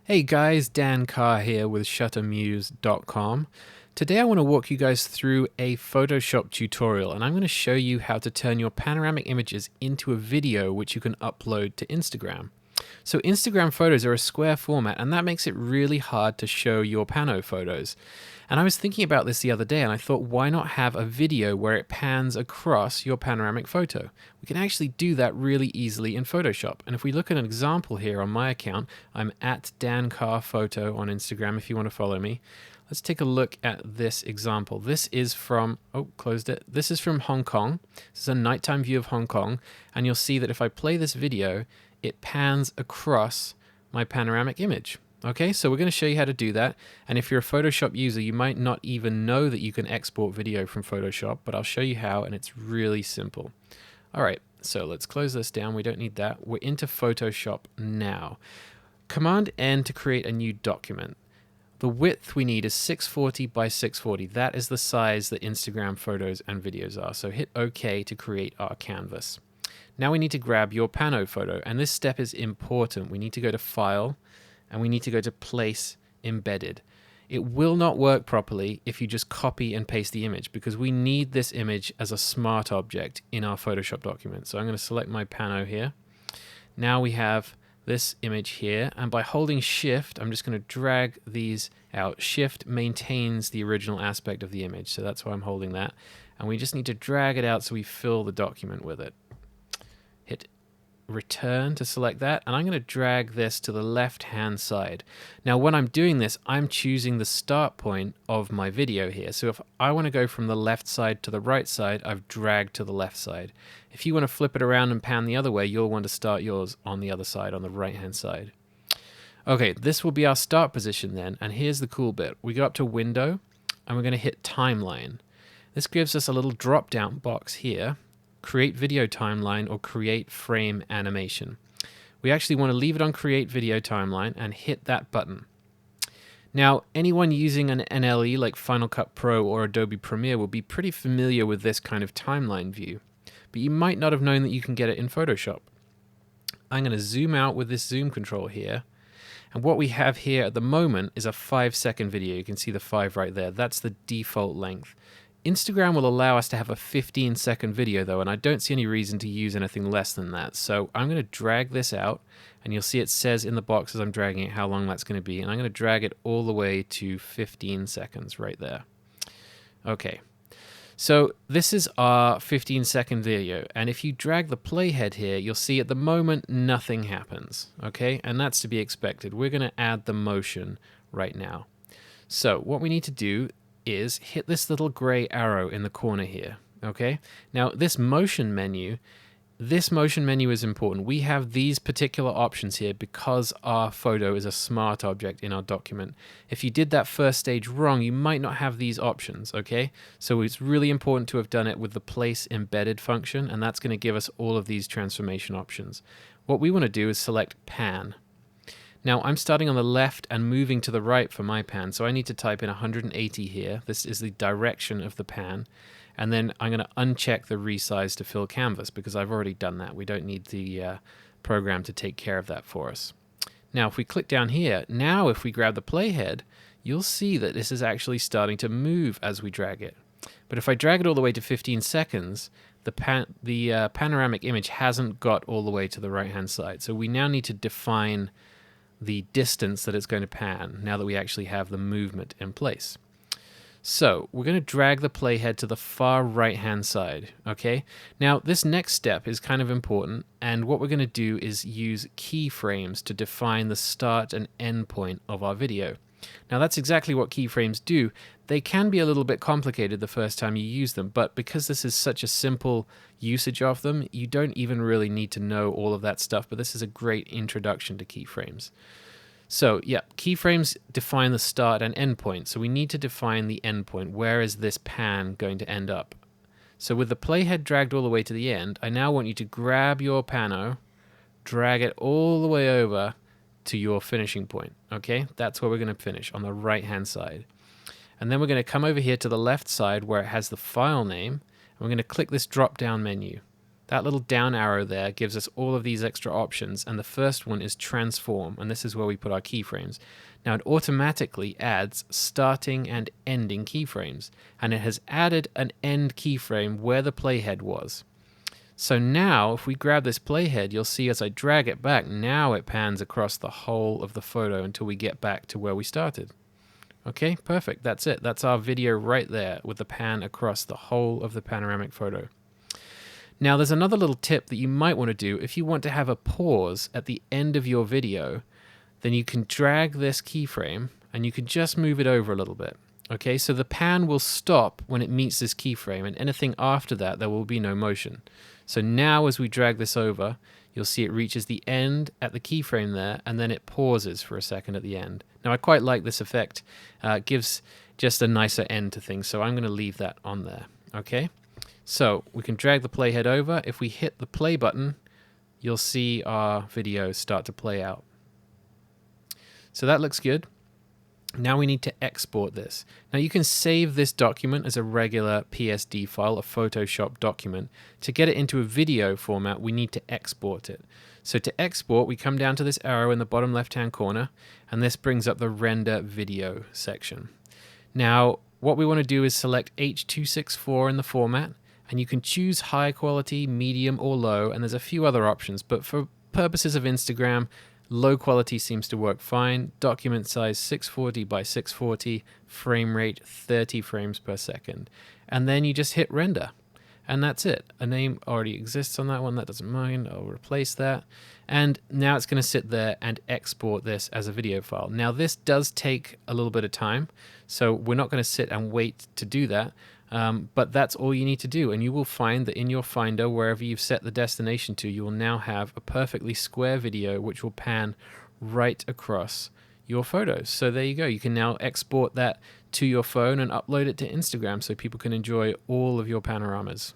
Hey guys, Dan Carr here with shuttermuse.com. Today I want to walk you guys through a Photoshop tutorial, and I'm going to show you how to turn your panoramic images into a video which you can upload to Instagram. So Instagram photos are a square format, and that makes it really hard to show your pano photos. And I was thinking about this the other day, and I thought, why not have a video where it pans across your panoramic photo? We can actually do that really easily in Photoshop. And if we look at an example here on my account, I'm at Dan Carr Photo on Instagram if you want to follow me. Let's take a look at this example. This is from, closed it. This is from Hong Kong. This is a nighttime view of Hong Kong. And you'll see that if I play this video, it pans across my panoramic image. Okay, so we're going to show you how to do that. And if you're a Photoshop user, you might not even know that you can export video from Photoshop, but I'll show you how, and it's really simple. All right, so let's close this down. We don't need that. We're into Photoshop now. Command N to create a new document. The width we need is 640 by 640. That is the size that Instagram photos and videos are. So hit OK to create our canvas. Now we need to grab your pano photo, and this step is important. We need to go to File, and we need to go to Place Embedded. It will not work properly if you just copy and paste the image, because we need this image as a smart object in our Photoshop document. So I'm going to select my pano here. Now we have this image here, and by holding Shift, I'm just going to drag these out. Shift maintains the original aspect of the image, so that's why I'm holding that. And we just need to drag it out so we fill the document with it. Hit Return to select that, and I'm going to drag this to the left hand side. Now when I'm doing this, I'm choosing the start point of my video here. So if I want to go from the left side to the right side, I've dragged to the left side. If you want to flip it around and pan the other way, you'll want to start yours on the other side, on the right hand side. Okay, this will be our start position then, and here's the cool bit. We go up to Window, and we're going to hit Timeline. This gives us a little drop down box here. Create video timeline or create frame animation. We actually want to leave it on create video timeline and hit that button. Now, anyone using an NLE like Final Cut Pro or Adobe Premiere will be pretty familiar with this kind of timeline view, but you might not have known that you can get it in Photoshop. I'm going to zoom out with this zoom control here, and what we have here at the moment is a 5-second video. You can see the 5 right there. That's the default length. Instagram will allow us to have a 15-second video though, and I don't see any reason to use anything less than that. So I'm going to drag this out, and you'll see it says in the box as I'm dragging it how long that's going to be, and I'm going to drag it all the way to 15 seconds right there. Okay, so this is our 15-second video, and if you drag the playhead here, you'll see at the moment nothing happens, okay? And that's to be expected. We're going to add the motion right now. So what we need to do is hit this little gray arrow in the corner here, okay? Now this motion menu is important. We have these particular options here because our photo is a smart object in our document. If you did that first stage wrong, you might not have these options, okay? So it's really important to have done it with the Place Embedded function, and that's going to give us all of these transformation options. What we want to do is select Pan. Now I'm starting on the left and moving to the right for my pan, so I need to type in 180 here. This is the direction of the pan. And then I'm going to uncheck the resize to fill canvas because I've already done that. We don't need the program to take care of that for us. Now if we click down here, now if we grab the playhead, you'll see that this is actually starting to move as we drag it. But if I drag it all the way to 15 seconds, the panoramic image hasn't got all the way to the right hand side. So we now need to define the distance that it's going to pan now that we actually have the movement in place. So we're going to drag the playhead to the far right hand side, okay? Now this next step is kind of important, and what we're going to do is use keyframes to define the start and end point of our video. Now that's exactly what keyframes do. They can be a little bit complicated the first time you use them, but because this is such a simple usage of them, you don't even really need to know all of that stuff, but this is a great introduction to keyframes. So yeah, keyframes define the start and end point, so we need to define the end point. Where is this pan going to end up? So with the playhead dragged all the way to the end, I now want you to grab your pano, drag it all the way over to your finishing point, okay? That's where we're going to finish, on the right hand side. And then we're going to come over here to the left side where it has the file name, and we're going to click this drop down menu. That little down arrow there gives us all of these extra options, and the first one is transform, and this is where we put our keyframes. Now it automatically adds starting and ending keyframes, and it has added an end keyframe where the playhead was. So now if we grab this playhead, you'll see as I drag it back, now it pans across the whole of the photo until we get back to where we started. Okay, perfect. That's it. That's our video right there with the pan across the whole of the panoramic photo. Now there's another little tip that you might want to do. If you want to have a pause at the end of your video, then you can drag this keyframe and you can just move it over a little bit. Okay, so the pan will stop when it meets this keyframe, and anything after that, there will be no motion. So now as we drag this over, you'll see it reaches the end at the keyframe there, and then it pauses for a second at the end. Now I quite like this effect. It gives just a nicer end to things, so I'm going to leave that on there. Okay, so we can drag the playhead over. If we hit the play button, you'll see our video start to play out. So that looks good. Now we need to export this. Now you can save this document as a regular PSD file, a Photoshop document. To get it into a video format, we need to export it. So to export, we come down to this arrow in the bottom left-hand corner, and this brings up the render video section. Now, what we want to do is select H.264 in the format, and you can choose high quality, medium, or low, and there's a few other options, but for purposes of Instagram, low quality seems to work fine. Document size 640 by 640, frame rate 30 frames per second. And then you just hit render. And that's it. A name already exists on that one. That doesn't mind. I'll replace that. And now it's going to sit there and export this as a video file. Now this does take a little bit of time, so we're not going to sit and wait to do that. But that's all you need to do, and you will find that in your Finder, wherever you've set the destination to, you will now have a perfectly square video which will pan right across your photos. So there you go. You can now export that to your phone and upload it to Instagram so people can enjoy all of your panoramas.